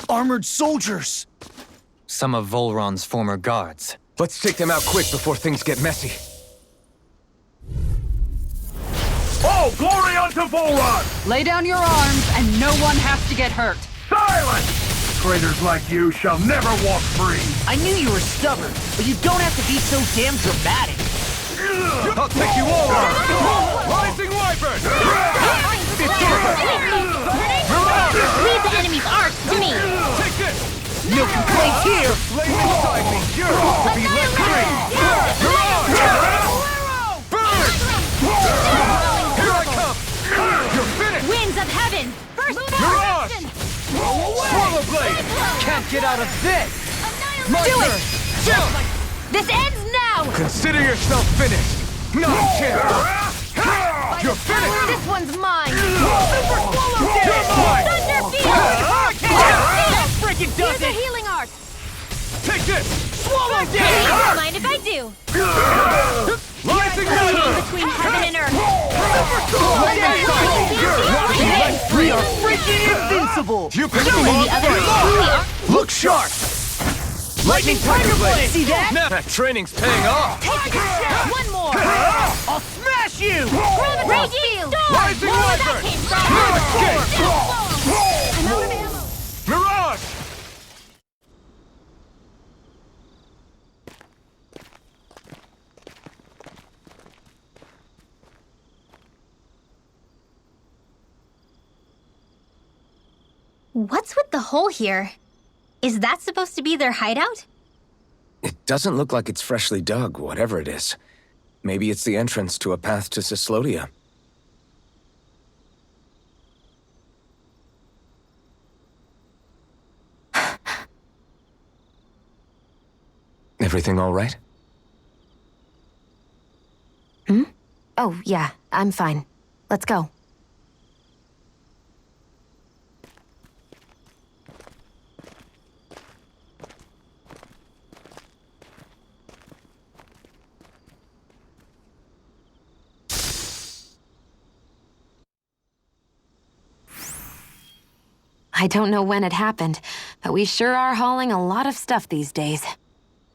Armored soldiers! Some of Volron's former guards. Let's take them out quick before things get messy. Oh, glory unto Volron! Lay down your arms, and no one has to get hurt. Silence! Traitors like you shall never walk free! I knew you were stubborn, but you don't have to be so damn dramatic. I'll take you all on! Rising Wyvern! Leave the enemy's arcs to me! Take this! No complaints here! Flame inside me! You're to be let free! Burn! Here I come! You're finished! Winds of heaven! First Mirage! Swallow Blade! Can't get out of this! My Do it! turn! Jump! This ends now! Consider yourself finished! Non-champion! You're finished! This one's mine! You're mine! Thunder Field! That freaking does Here's a it! healing arc! Take this! Swallow Hey, down! don't mind if I do! Rising Wyvern! Between heaven and earth! We are freaking invincible! You picked You the and the wrong others fight! truly are... Look sharp! Lightning Tiger Blade! See that? Now that training's paying off! Take a shot! One more! I'll smash you! Raging Storm! Rising Where that Wyvern! came from! No escape! I'm out of ammo! Mirage! What's with the hole here? Is that supposed to be their hideout? It doesn't look like it's freshly dug, whatever it is. Maybe it's the entrance to a path to Cyslodia. Everything all right? Oh, yeah, I'm fine. Let's go. I don't know when it happened, but we sure are hauling a lot of stuff these days.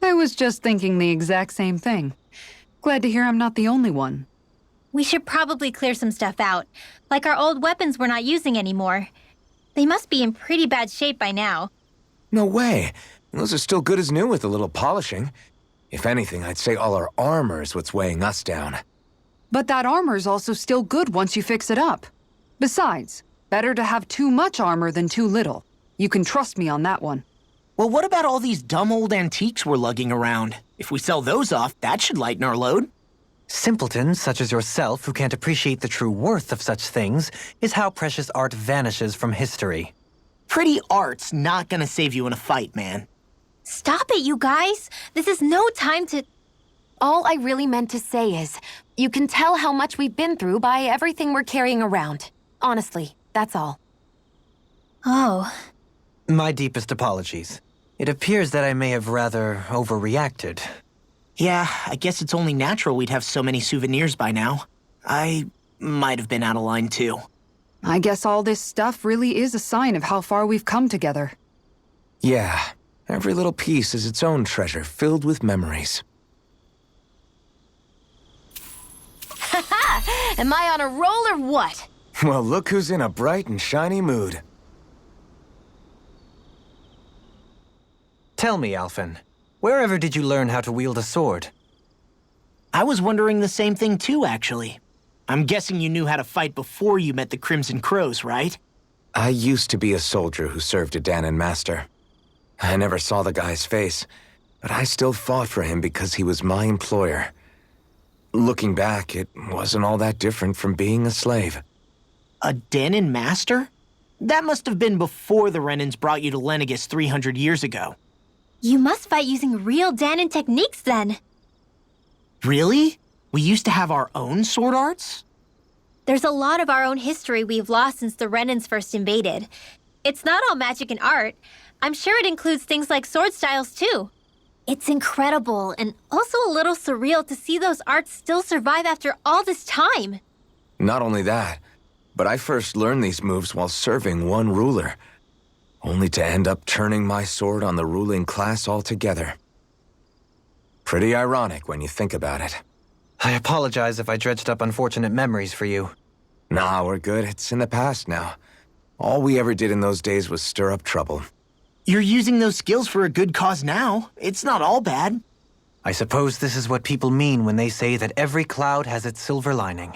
I was just thinking the exact same thing. Glad to hear I'm not the only one. We should probably clear some stuff out. Like our old weapons we're not using anymore. They must be in pretty bad shape by now. No way. Those are still good as new with a little polishing. If anything, I'd say all our armor is what's weighing us down. But that armor's also still good once you fix it up. Besides, better to have too much armor than too little. You can trust me on that one. Well, what about all these dumb old antiques we're lugging around? If we sell those off, that should lighten our load. Simpletons such as yourself who can't appreciate the true worth of such things is how precious art vanishes from history. Pretty art's not gonna save you in a fight, man. Stop it, you guys! This is no time to... All I really meant to say is, you can tell how much we've been through by everything we're carrying around. Honestly, that's all. Oh. My deepest apologies. It appears that I may have rather overreacted. Yeah, I guess it's only natural we'd have so many souvenirs by now. I might have been out of line too. I guess all this stuff really is a sign of how far we've come together. Yeah, every little piece is its own treasure filled with memories. Am I on a roll or what? Well, look who's in a bright and shiny mood. Tell me, Alphen, wherever did you learn how to wield a sword? I was wondering the same thing too, actually. I'm guessing you knew how to fight before you met the Crimson Crows, right? I used to be a soldier who served a Dahnan master. I never saw the guy's face, but I still fought for him because he was my employer. Looking back, it wasn't all that different from being a slave. A Dahnan master? That must have been before the Renans brought you to Lenegis 300 years ago. You must fight using real Dahnan techniques then. Really? We used to have our own sword arts? There's a lot of our own history we've lost since the Renans first invaded. It's not all magic and art. I'm sure it includes things like sword styles too. It's incredible and also a little surreal to see those arts still survive after all this time. Not only that, but I first learned these moves while serving one ruler, only to end up turning my sword on the ruling class altogether. Pretty ironic when you think about it. I apologize if I dredged up unfortunate memories for you. Nah, we're good. It's in the past now. All we ever did in those days was stir up trouble. You're using those skills for a good cause now. It's not all bad. I suppose this is what people mean when they say that every cloud has its silver lining.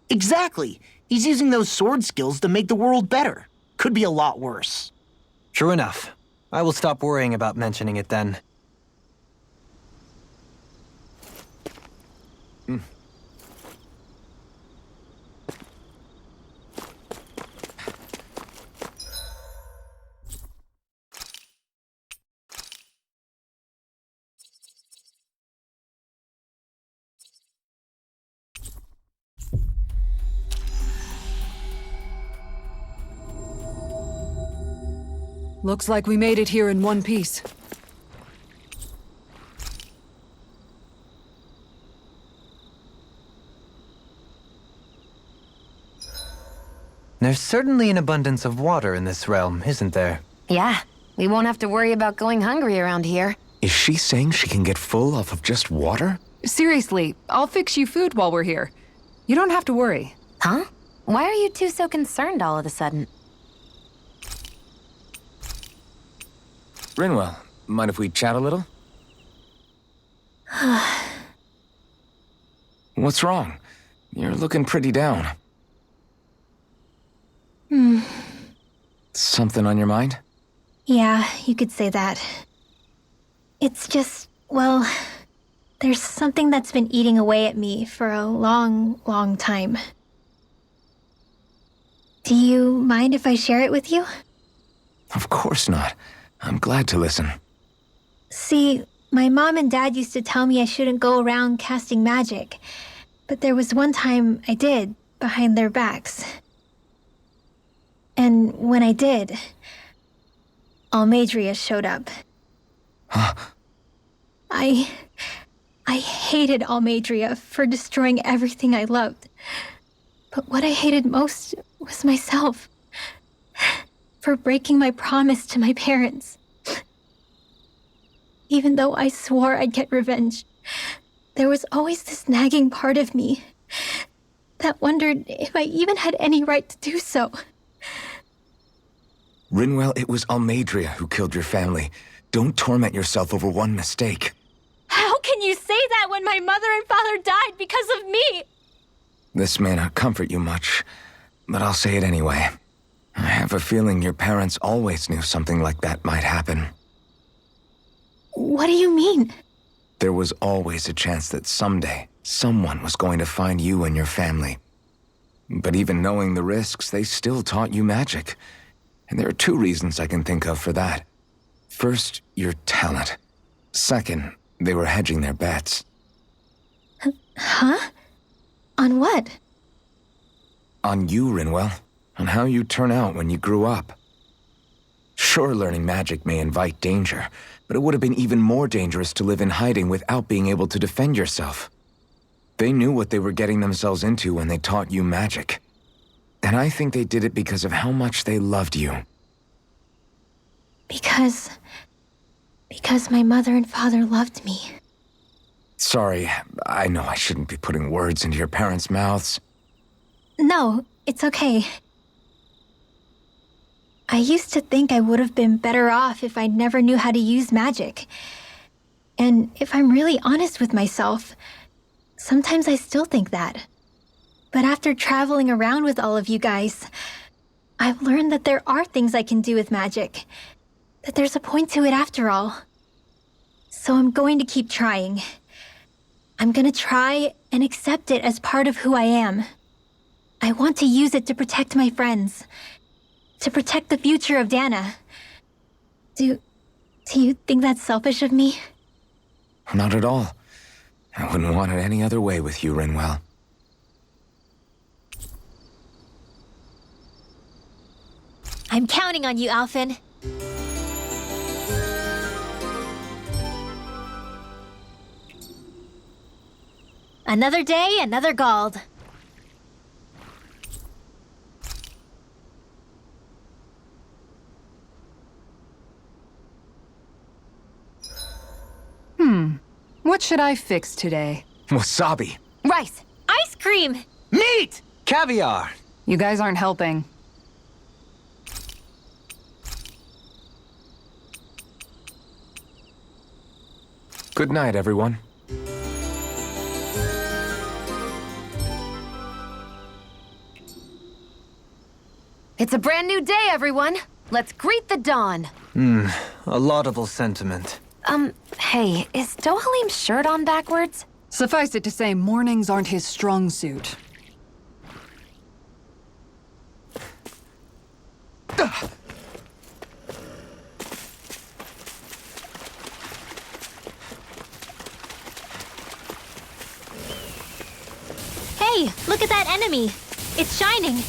Exactly. He's using those sword skills to make the world better. Could be a lot worse. True enough. I will stop worrying about mentioning it then. Looks like we made it here in one piece. There's certainly an abundance of water in this realm, isn't there? Yeah, we won't have to worry about going hungry around here. Is she saying she can get full off of just water? Seriously, I'll fix you food while we're here. You don't have to worry. Huh? Why are you two so concerned all of a sudden? Rinwell, mind if we chat a little? What's wrong? You're looking pretty down. Something on your mind? Yeah, you could say that. It's just, well, there's something that's been eating away at me for a long, long time. Do you mind if I share it with you? Of course not. I'm glad to listen. See, my mom and dad used to tell me I shouldn't go around casting magic. But there was one time I did, behind their backs. And when I did, Almeidrea showed up. Huh? I hated Almeidrea for destroying everything I loved. But what I hated most was myself. For breaking my promise to my parents. Even though I swore I'd get revenge, there was always this nagging part of me that wondered if I even had any right to do so. Rinwell, it was Almeidrea who killed your family. Don't torment yourself over one mistake. How can you say that when my mother and father died because of me? This may not comfort you much, but I'll say it anyway. I have a feeling your parents always knew something like that might happen. What do you mean? There was always a chance that someday, someone was going to find you and your family. But even knowing the risks, they still taught you magic. And there are two reasons I can think of for that. First, your talent. Second, they were hedging their bets. Huh? On what? On you, Rinwell. On how you turn out when you grew up. Sure, learning magic may invite danger, but it would have been even more dangerous to live in hiding without being able to defend yourself. They knew what they were getting themselves into when they taught you magic. And I think they did it because of how much they loved you. Because my mother and father loved me. Sorry, I know I shouldn't be putting words into your parents' mouths. No, it's okay. I used to think I would have been better off if I never knew how to use magic. And if I'm really honest with myself, sometimes I still think that. But after traveling around with all of you guys, I've learned that there are things I can do with magic. That there's a point to it after all. So I'm going to keep trying. I'm gonna try and accept it as part of who I am. I want to use it to protect my friends. To protect the future of Dana. Do you think that's selfish of me? Not at all. I wouldn't want it any other way with you, Rinwell. I'm counting on you, Alphen. Another day, another Gald. What should I fix today? Wasabi. Rice! Ice cream! Meat! Caviar! You guys aren't helping. Good night, everyone. It's a brand new day, everyone! Let's greet the dawn! A laudable sentiment. Hey, is Dohalim's shirt on backwards? Suffice it to say, mornings aren't his strong suit. Hey, look at that enemy! It's shining!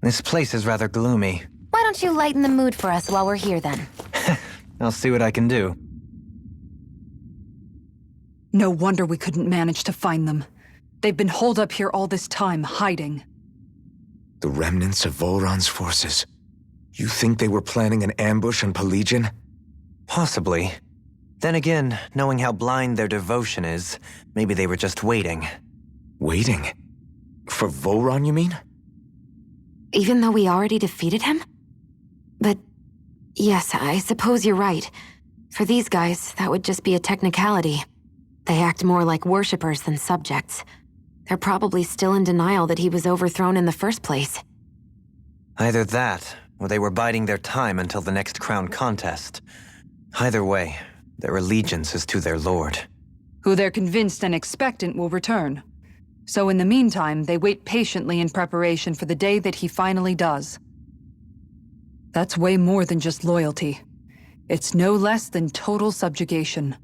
This place is rather gloomy. Why don't you lighten the mood for us while we're here, then? I'll see what I can do. No wonder we couldn't manage to find them. They've been holed up here all this time, hiding. The remnants of Volron's forces. You think they were planning an ambush on Pelegion? Possibly. Then again, knowing how blind their devotion is, maybe they were just waiting. Waiting? For Volron, you mean? Even though we already defeated him? But yes, I suppose you're right. For these guys, that would just be a technicality. They act more like worshippers than subjects. They're probably still in denial that he was overthrown in the first place. Either that, or they were biding their time until the next crown contest. Either way, their allegiance is to their lord. Who they're convinced and expectant will return. So in the meantime, they wait patiently in preparation for the day that he finally does. That's way more than just loyalty. It's no less than total subjugation.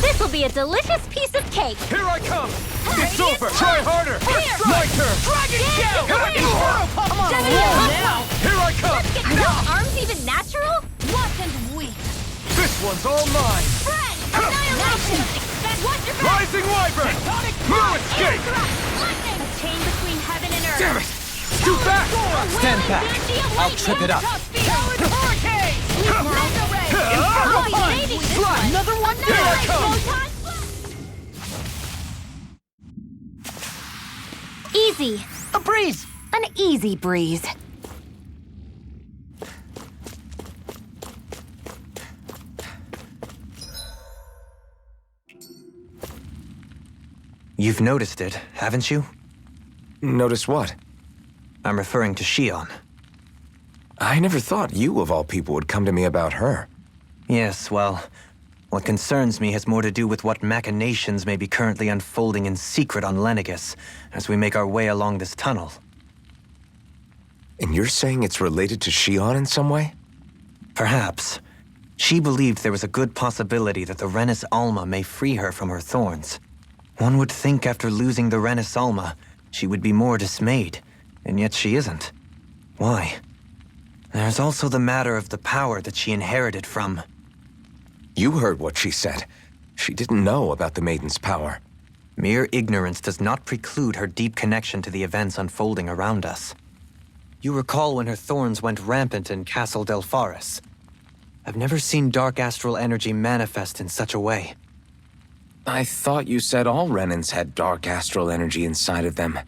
This'll be a delicious piece of cake! Here I come! It's over! Try harder! My turn! Dragon Shell! Come on! Here I come! Are your arms even natural? What and weak. This one's all mine! Friend! Annihilation! Watch your back! Rising Wyvern! No escape! Lightning! A chain between heaven and earth! Damn it! Too fast! Stand back! I'll trip it up. Hurricane! Infernal Punch! Another one! Here I come! Easy! A breeze! An easy breeze. You've noticed it, haven't you? Notice what? I'm referring to Shion. I never thought you, of all people, would come to me about her. Yes, well, what concerns me has more to do with what machinations may be currently unfolding in secret on Lenegis as we make our way along this tunnel. And you're saying it's related to Shion in some way? Perhaps. She believed there was a good possibility that the Renis Alma may free her from her thorns. One would think after losing the Renis Alma, she would be more dismayed, and yet she isn't. Why? There's also the matter of the power that she inherited from... You heard what she said. She didn't know about the Maiden's power. Mere ignorance does not preclude her deep connection to the events unfolding around us. You recall when her thorns went rampant in Castle Delpharis. I've never seen dark astral energy manifest in such a way. I thought you said all Renans had dark astral energy inside of them.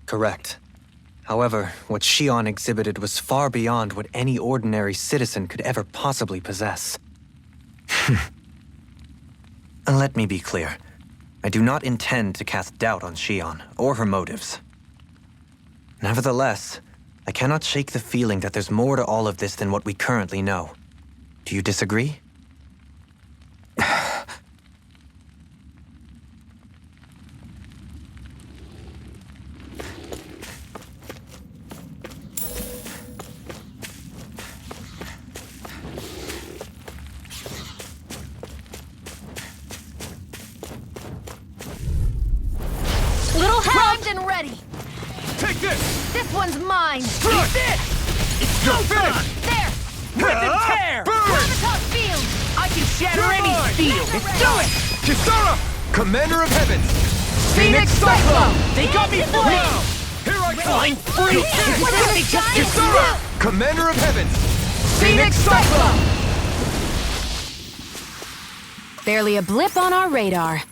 Correct. However, what Shion exhibited was far beyond what any ordinary citizen could ever possibly possess. And let me be clear. I do not intend to cast doubt on Shion or her motives. Nevertheless, I cannot shake the feeling that there's more to all of this than what we currently know. Do you disagree? Little help! Primed and ready! Take this! This one's mine! Strike! It's Go go finish! time! There! Rip and tear! Burn! Gravitas field! I can shatter You're any mine! field! Do it! Kisara! Commander of Heavens! Phoenix Cyclone! They got me for Now! Here I come! I'm free! What is They it, just giant? Kisara! Commander of Heavens! Phoenix Cyclone! Barely a blip on our radar.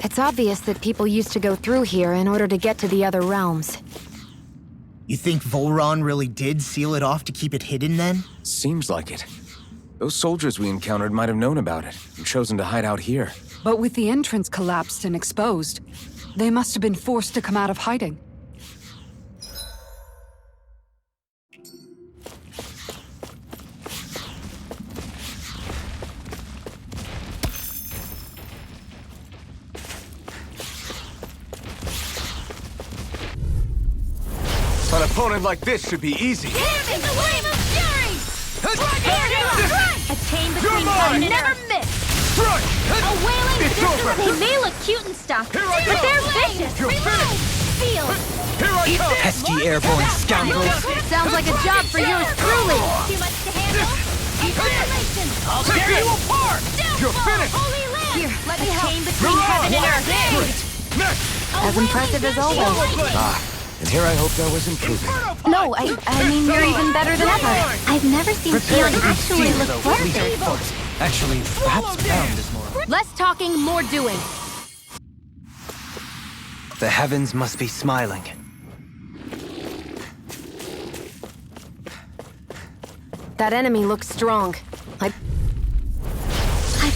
It's obvious that people used to go through here in order to get to the other realms. You think Volron really did seal it off to keep it hidden then? Seems like it. Those soldiers we encountered might have known about it and chosen to hide out here. But with the entrance collapsed and exposed, they must have been forced to come out of hiding. An opponent like this should be easy. In the flame of fury! A chain You're between mine! them never miss! Strike! A wailing It's over! They may look cute and stuff, Here I but go! they're vicious! You're finished! Feel! Here I come! Pesky airborne scoundrels! Sounds like a job for yours truly! Too much to handle? Isolation! I'll Take tear it! you apart! You're finished! Holy land! Here, let me help! Chain between Mirage! heaven and earth! Next! As impressive as always. And here I hope that was improving. No, I mean you're even better than ever. I've never seen Shion actually look flustered. Actually, perhaps bound is more. Less talking, more doing. The heavens must be smiling. That enemy looks strong. I've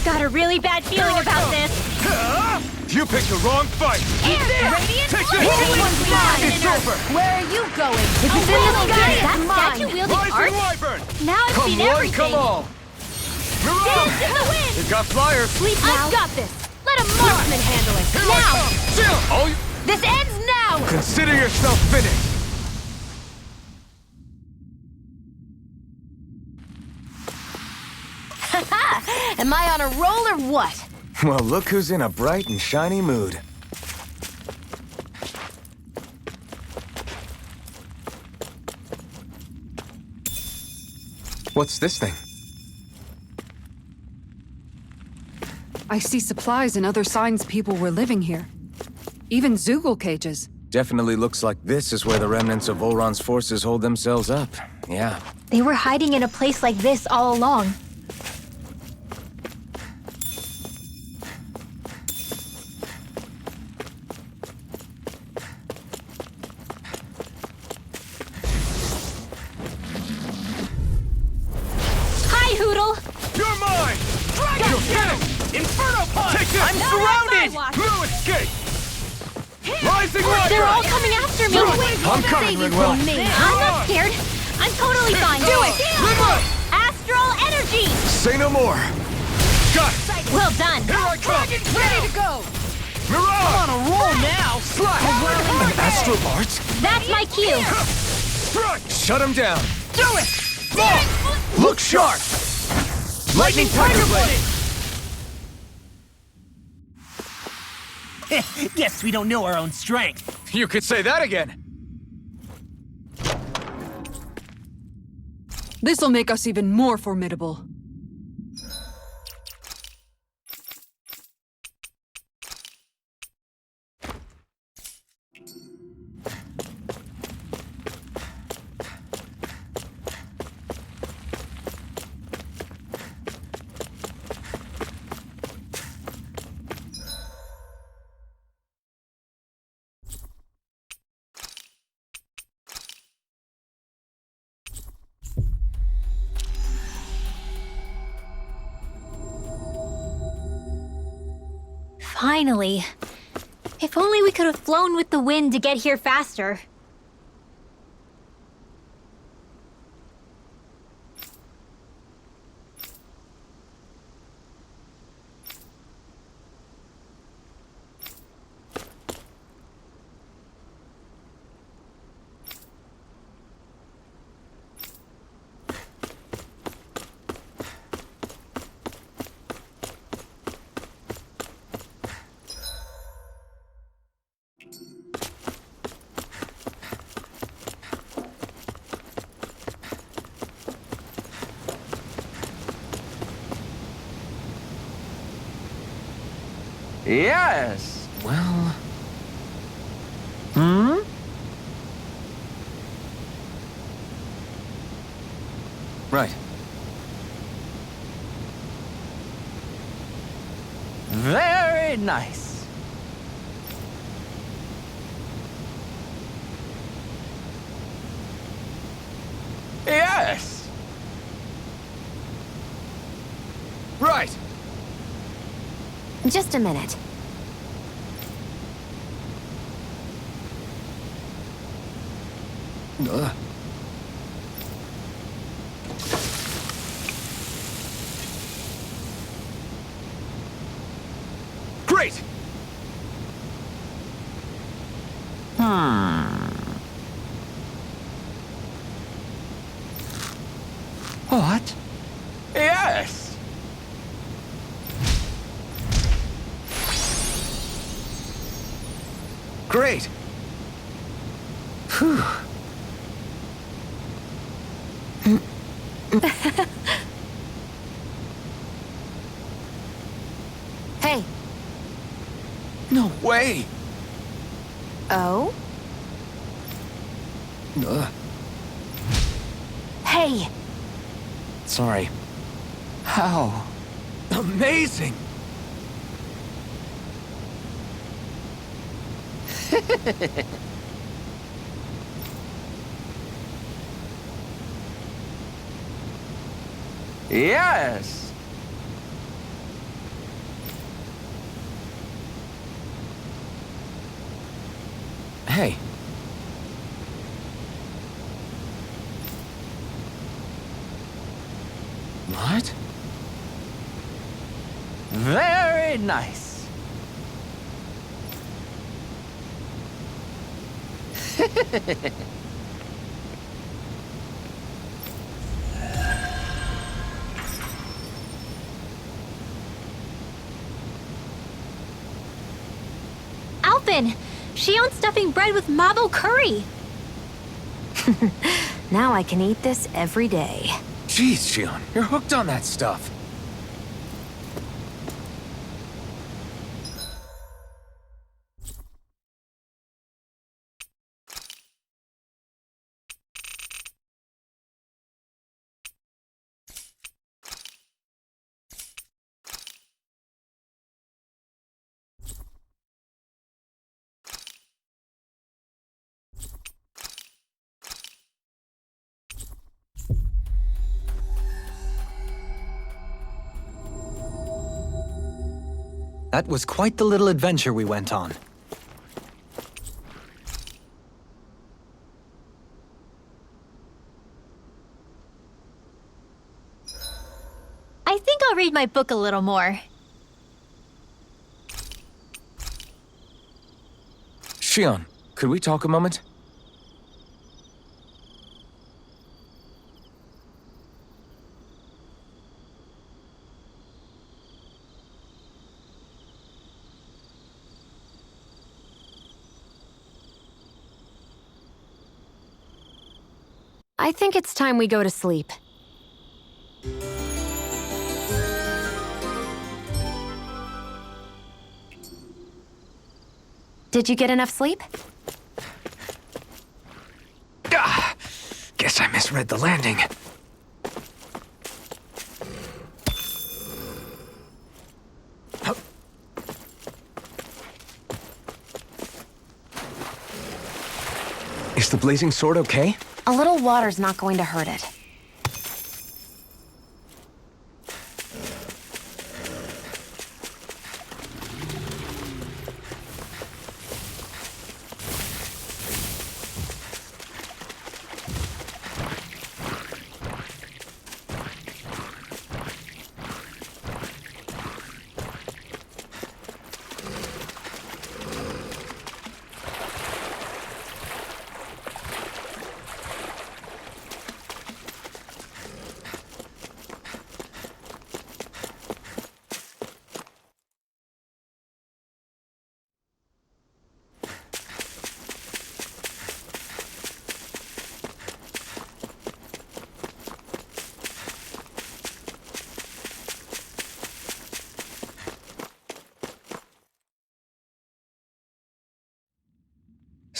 got a really bad feeling about this. You picked the wrong fight! Radiant Take this! One's mine. It's over! Where are you going? If it's in the sky, That it's mine. statue wielding Rising art? Wyvern! Now I've Come seen one, everything. come all! Mirage! Dance in the wind. We've got flyers! Sleep now. I've got this. Let a marksman handle it. Here I Now. come! Chill! All you... This ends now. Consider yourself finished! Am I on a roll or what? Well, look who's in a bright and shiny mood. What's this thing? I see supplies and other signs people were living here. Even Zoogle cages. Definitely looks like this is where the remnants of Volron's forces hold themselves up. Yeah. They were hiding in a place like this all along. Hi, Hootle! You're mine! You're finished! Inferno Punch! Take this! I'm surrounded! No escape! Rising They're all Wyvern! coming after me! I'm coming, Rinwell. I'm not scared. I'm totally fine. Do it! Rinwell! Astral energy! Say no more! Got it! Well done. Here I come! Ready to go. Mirage! On a roll now! An astral art? That's my cue. Strike! Shut him down! Do it! Look sharp! Lightning Tiger Blade! Guess we don't know our own strength. You could say that again! This'll make us even more formidable. Finally. If only we could have flown with the wind to get here faster. Yes. Well. Right. Very nice. Yes. Right. Just a minute. Great! What? Yes. Great! Whew. Hey. No way! Oh? Hey. Sorry. How? Amazing! Yes. Hey, what? Very nice. Alphen! Shion's stuffing bread with mabo curry! Now I can eat this every day. Jeez, Shion, you're hooked on that stuff. That was quite the little adventure we went on. I think I'll read my book a little more. Shion, could we talk a moment? I think it's time we go to sleep. Did you get enough sleep? Guess I misread the landing. Is the blazing sword okay? A little water's not going to hurt it.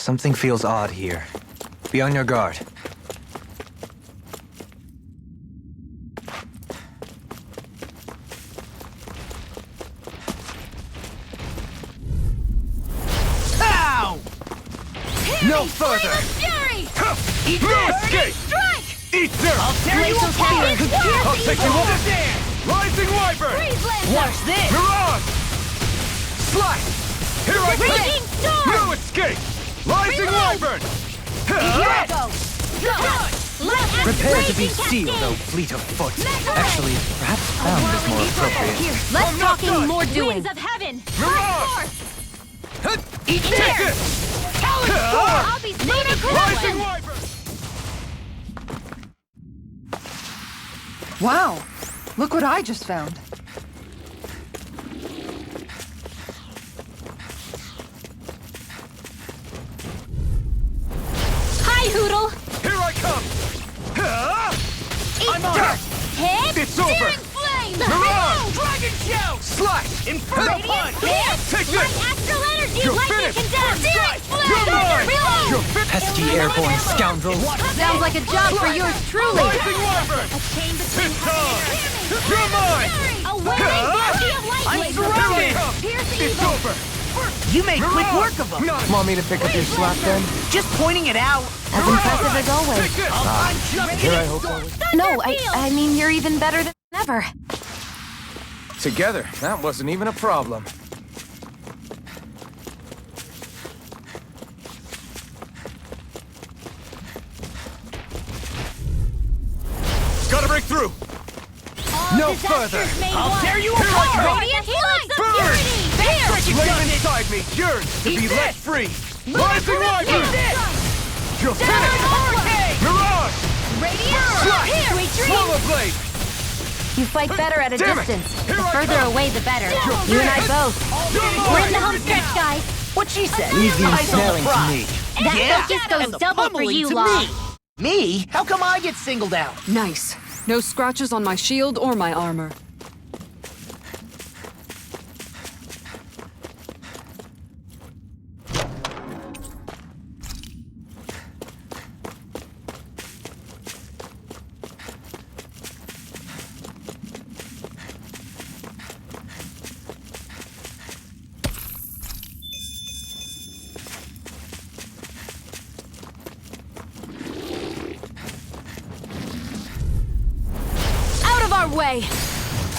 Something feels odd here. Be on your guard. Ow! No further! Eat No this! escape! Eat dirt! I'll tear you apart! I'll take you on! Rising Wyvern! Watch this! Mirage! Slice! Here I come! No escape! Rising Wyvern! Prepare to be sealed, O fleet of foot. Actually, perhaps found is more appropriate. Less talking, more doing. of heaven! Mirage! Eat Take this! it! I'll be Rising Wyvern! Wow! Look what I just found. Hi, Hoodle! Here I come! Eat I'm on dirt! it! Hit! It's over! Searing flame! Mirage! Dragon Shout! Slice! Inferno Punch! Hit! Take Light this! astral energy! You're Lightning finished! condemned! Searing flame! You're mine! Reload! You're finished! Pesky airborne scoundrel. Sounds like a job for yours truly. Rising Wyvern! A chain between It's heaven on! and earth! You're mine! A wailing beauty of light! I'm Laser surrounded! beam! Pierce It's evil! over! You make quick Mirage! work of them! Not Want me to pick up your slack then? Just pointing it out! As impressive as always. Take this! I'm just Here I getting hope started. No, I mean, you're even better than ever. Together, that wasn't even a problem. Gotta break through! No further! I'll tear you Here I apart! come! Radiant helix of Burn! purity! Here! Flame inside me yearns to Eat be this! let free! Rising Wyvern! You're Down finished! Hurricane! Mirage! Radiant! Slice! Here! Sweet dreams! Swallow Blade! You fight better at a Damn it! distance. Here The I further come! away, the better. You're You and I finished! both. You're We're in the mine! home stretch, guys! What'd she say? Leave the Eyes on ensnaring to prize. me. That Yeah, focus goes and the double for pummeling you, to Law. me. Me? How come I get singled out? Nice. No scratches on my shield or my armor. Out of our way!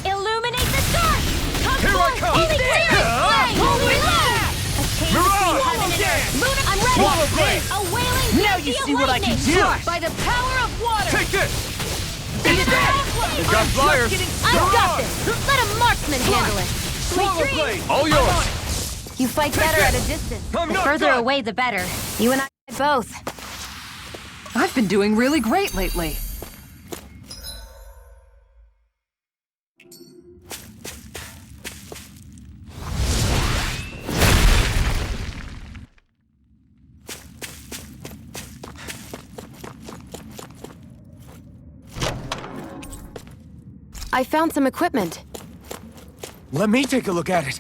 Illuminate the dark! Come Here I forth, come! holy searing flame! Holy light! A chain between Mirage! heaven and earth! Luna, I'm ready! Swallow Blade! A wailing Now beauty you of see what I can lightning! do! By the power of water! Take this! Eat that! We've got flyers! I've got this! Let a marksman handle it! Swallow Blade! All yours! You fight better at a distance. I'm The not further done. away, the better. You and I both. I've been doing really great lately. I found some equipment. Let me take a look at it.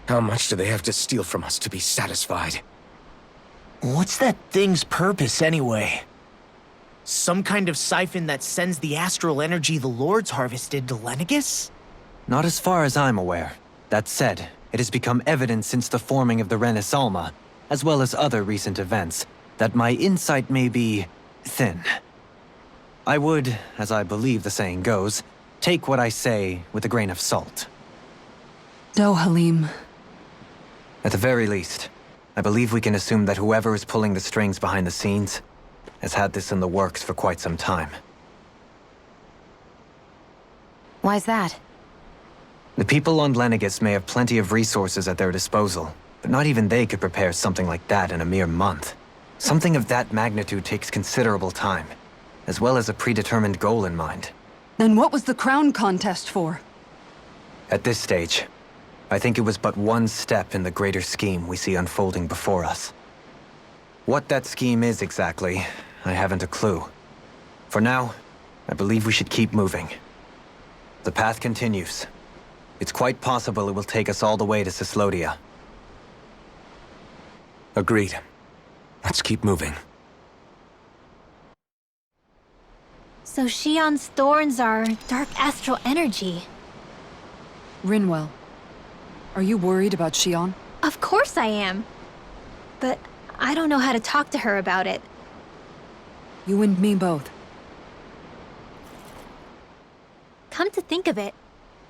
How much do they have to steal from us to be satisfied? What's that thing's purpose, anyway? Some kind of siphon that sends the astral energy the Lords harvested to Lenegus? Not as far as I'm aware. That said, it has become evident since the forming of the Renis Alma, as well as other recent events, that my insight may be thin. I would, as I believe the saying goes, take what I say with a grain of salt. Dohalim. At the very least, I believe we can assume that whoever is pulling the strings behind the scenes has had this in the works for quite some time. Why's that? The people on Lenegus may have plenty of resources at their disposal, but not even they could prepare something like that in a mere month. Something of that magnitude takes considerable time, as well as a predetermined goal in mind. Then what was the crown contest for? At this stage, I think it was but one step in the greater scheme we see unfolding before us. What that scheme is exactly, I haven't a clue. For now, I believe we should keep moving. The path continues. It's quite possible it will take us all the way to Cyslodia. Agreed. Let's keep moving. So Shion's thorns are dark astral energy. Rinwell, are you worried about Shion? Of course I am. But I don't know how to talk to her about it. You and me both. Come to think of it,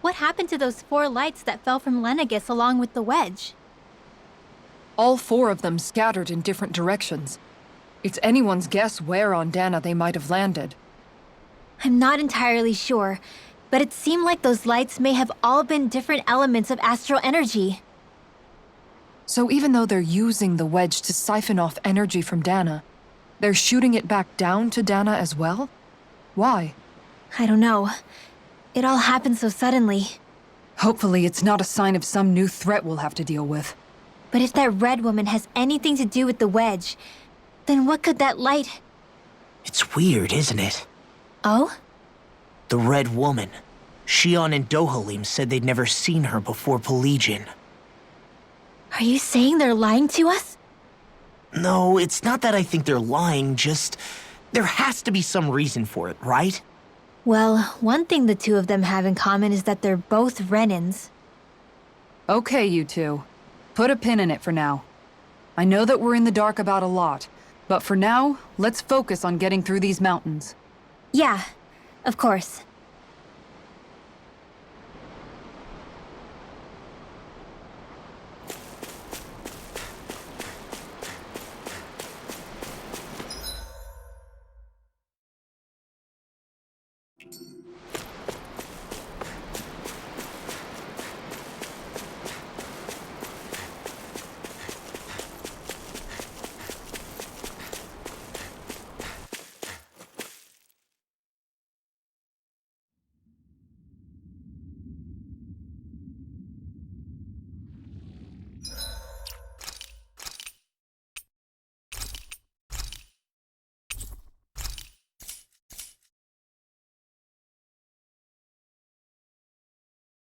what happened to those 4 lights that fell from Lenegis along with the wedge? All 4 of them scattered in different directions. It's anyone's guess where on Dana they might have landed. I'm not entirely sure, but it seemed like those lights may have all been different elements of astral energy. So even though they're using the wedge to siphon off energy from Dana, they're shooting it back down to Dana as well? Why? I don't know. It all happened so suddenly. Hopefully it's not a sign of some new threat we'll have to deal with. But if that red woman has anything to do with the wedge, then what could that light... It's weird, isn't it? Oh? The Red Woman. Shion and Dohalim said they'd never seen her before Pelagian. Are you saying they're lying to us? No, it's not that I think they're lying, just... There has to be some reason for it, right? Well, one thing the 2 of them have in common is that they're both Renans. Okay, you 2. Put a pin in it for now. I know that we're in the dark about a lot, but for now, let's focus on getting through these mountains. Yeah, of course.